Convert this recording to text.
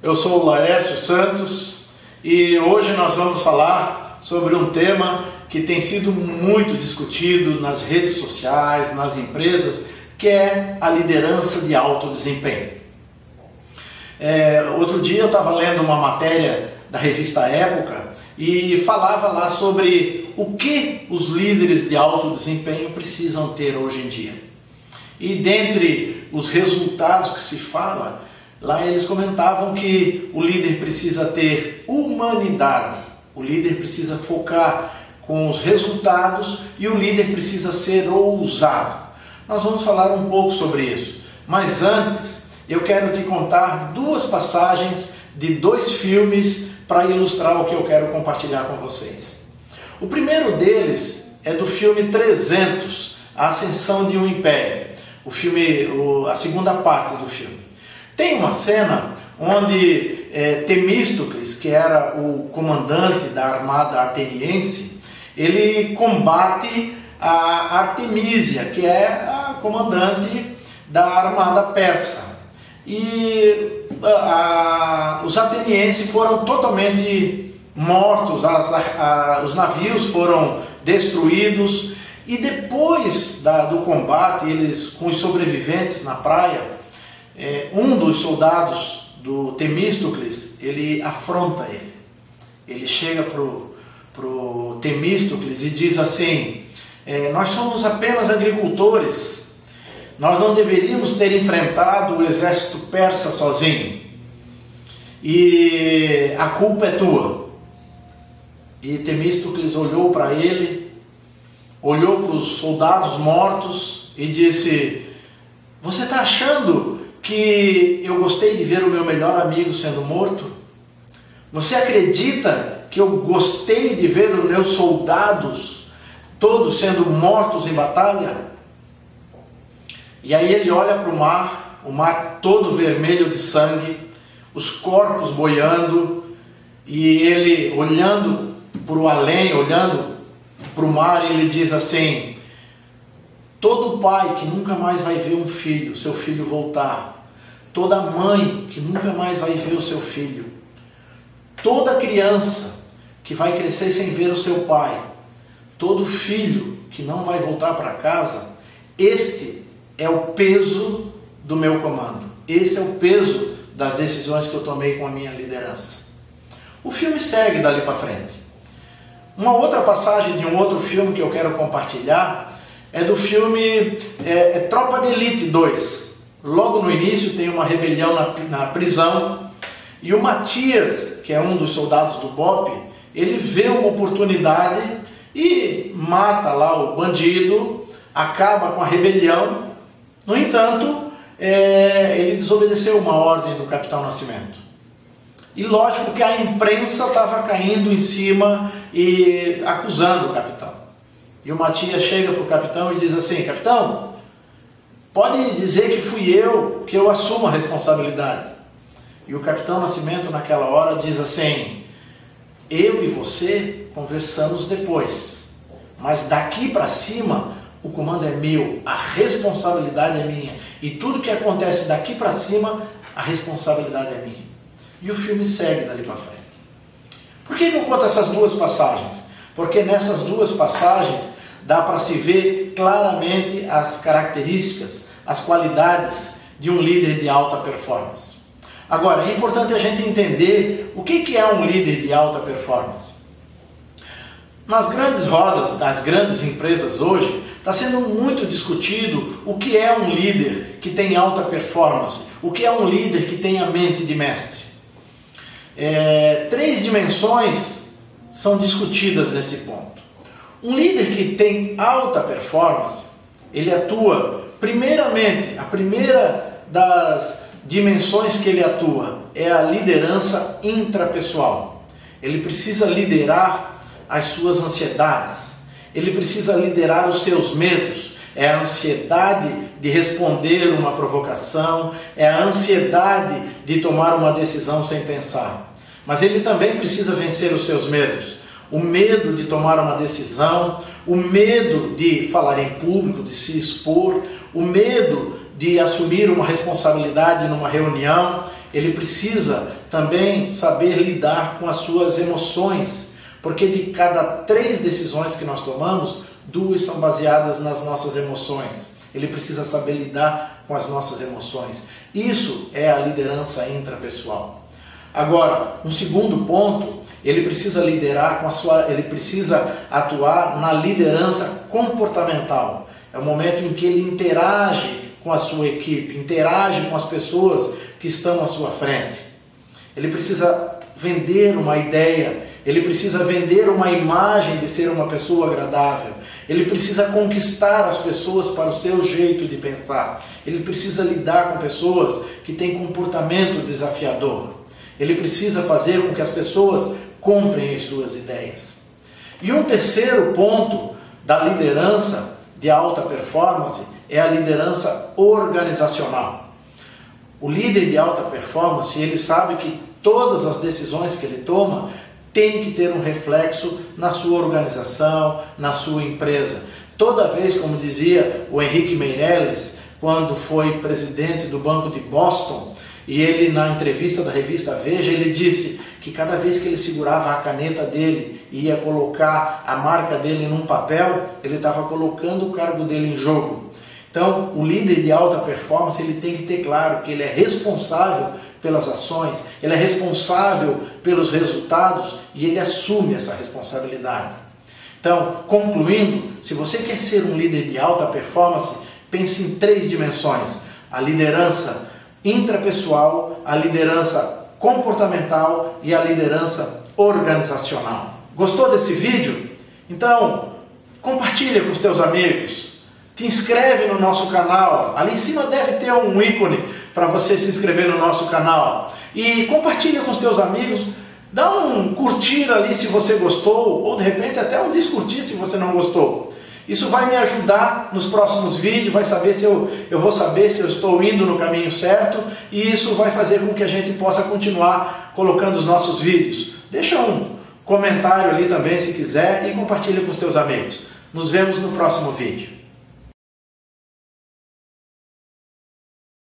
Eu sou o Laércio Santos e hoje nós vamos falar sobre um tema que tem sido muito discutido nas redes sociais, nas empresas, que é a liderança de alto desempenho. Outro dia eu estava lendo uma matéria da revista Época e falava lá sobre o que os líderes de alto desempenho precisam ter hoje em dia. E dentre os resultados que se fala, lá eles comentavam que o líder precisa ter humanidade, o líder precisa focar com os resultados e o líder precisa ser ousado. Nós vamos falar um pouco sobre isso, mas antes eu quero te contar duas passagens de dois filmes para ilustrar o que eu quero compartilhar com vocês. O primeiro deles é do filme 300, A Ascensão de um Império, a segunda parte do filme. Tem uma cena onde Temístocles, que era o comandante da armada ateniense, ele combate a Artemísia, que é a comandante da armada persa. E os atenienses foram totalmente mortos, os navios foram destruídos, e depois do combate, eles, com os sobreviventes na praia, um dos soldados do Temístocles, ele afronta ele. Ele chega pro Temístocles e diz assim: nós somos apenas agricultores, nós não deveríamos ter enfrentado o exército persa sozinho, e a culpa é tua. E Temístocles olhou para ele, olhou para os soldados mortos e disse: você está achando que eu gostei de ver o meu melhor amigo sendo morto? Você acredita que eu gostei de ver os meus soldados todos sendo mortos em batalha? E aí ele olha para o mar todo vermelho de sangue, os corpos boiando, e ele olhando para o além, olhando para o mar, ele diz assim: todo pai que nunca mais vai ver seu filho voltar, toda mãe que nunca mais vai ver o seu filho, toda criança que vai crescer sem ver o seu pai, todo filho que não vai voltar para casa, este é o peso do meu comando, esse é o peso das decisões que eu tomei com a minha liderança. O filme segue dali para frente. Uma outra passagem de um outro filme que eu quero compartilhar é do filme Tropa de Elite 2. Logo no início tem uma rebelião na prisão, e o Matias, que é um dos soldados do BOPE, ele vê uma oportunidade e mata lá o bandido, acaba com a rebelião. No entanto, ele desobedeceu uma ordem do Capitão Nascimento. E lógico que a imprensa estava caindo em cima e acusando o capitão. E o Matias chega para o capitão e diz assim: capitão, pode dizer que fui eu, que eu assumo a responsabilidade. E o Capitão Nascimento naquela hora diz assim: eu e você conversamos depois, mas daqui para cima o comando é meu, a responsabilidade é minha, e tudo que acontece daqui para cima, a responsabilidade é minha. E o filme segue dali para frente. Por que eu conto essas duas passagens? Porque nessas duas passagens dá para se ver claramente as características, as qualidades de um líder de alta performance. Agora, é importante a gente entender o que é um líder de alta performance. Nas grandes rodas das grandes empresas hoje, está sendo muito discutido o que é um líder que tem alta performance, o que é um líder que tem a mente de mestre. Três dimensões são discutidas nesse ponto. Um líder que tem alta performance, ele atua, primeiramente, a primeira das dimensões que ele atua é a liderança intrapessoal. Ele precisa liderar as suas ansiedades, ele precisa liderar os seus medos. É a ansiedade de responder uma provocação, é a ansiedade de tomar uma decisão sem pensar. Mas ele também precisa vencer os seus medos. O medo de tomar uma decisão, o medo de falar em público, de se expor, o medo de assumir uma responsabilidade numa reunião ele precisa também saber lidar com as suas emoções, porque de cada 3 decisões que nós tomamos, 2 são baseadas nas nossas emoções. Ele precisa saber lidar com as nossas emoções. Isso é a liderança intrapessoal. Agora, um segundo ponto, ele precisa liderar ele precisa atuar na liderança comportamental. É o momento em que ele interage com a sua equipe, interage com as pessoas que estão à sua frente. Ele precisa vender uma ideia, ele precisa vender uma imagem de ser uma pessoa agradável, ele precisa conquistar as pessoas para o seu jeito de pensar, ele precisa lidar com pessoas que têm comportamento desafiador, ele precisa fazer com que as pessoas comprem as suas ideias. E um terceiro ponto da liderança de alta performance é a liderança organizacional. O líder de alta performance, ele sabe que todas as decisões que ele toma tem que ter um reflexo na sua organização, na sua empresa. Toda vez, como dizia o Henrique Meirelles, quando foi presidente do Banco de Boston, e ele na entrevista da revista Veja, ele disse que cada vez que ele segurava a caneta dele e ia colocar a marca dele num papel, ele estava colocando o cargo dele em jogo. Então, o líder de alta performance, ele tem que ter claro que ele é responsável pelas ações, ele é responsável pelos resultados e ele assume essa responsabilidade. Então, concluindo, se você quer ser um líder de alta performance, pense em 3 dimensões: a liderança intrapessoal, a liderança comportamental e a liderança organizacional. Gostou desse vídeo? Então, compartilha com os teus amigos, te inscreve no nosso canal, ali em cima deve ter um ícone para você se inscrever no nosso canal, e compartilha com os teus amigos, dá um curtir ali se você gostou, ou de repente até um descurtir se você não gostou. Isso vai me ajudar nos próximos vídeos, vai saber se eu vou saber se eu estou indo no caminho certo, e isso vai fazer com que a gente possa continuar colocando os nossos vídeos. Deixa um comentário ali também se quiser e compartilha com os teus amigos. Nos vemos no próximo vídeo.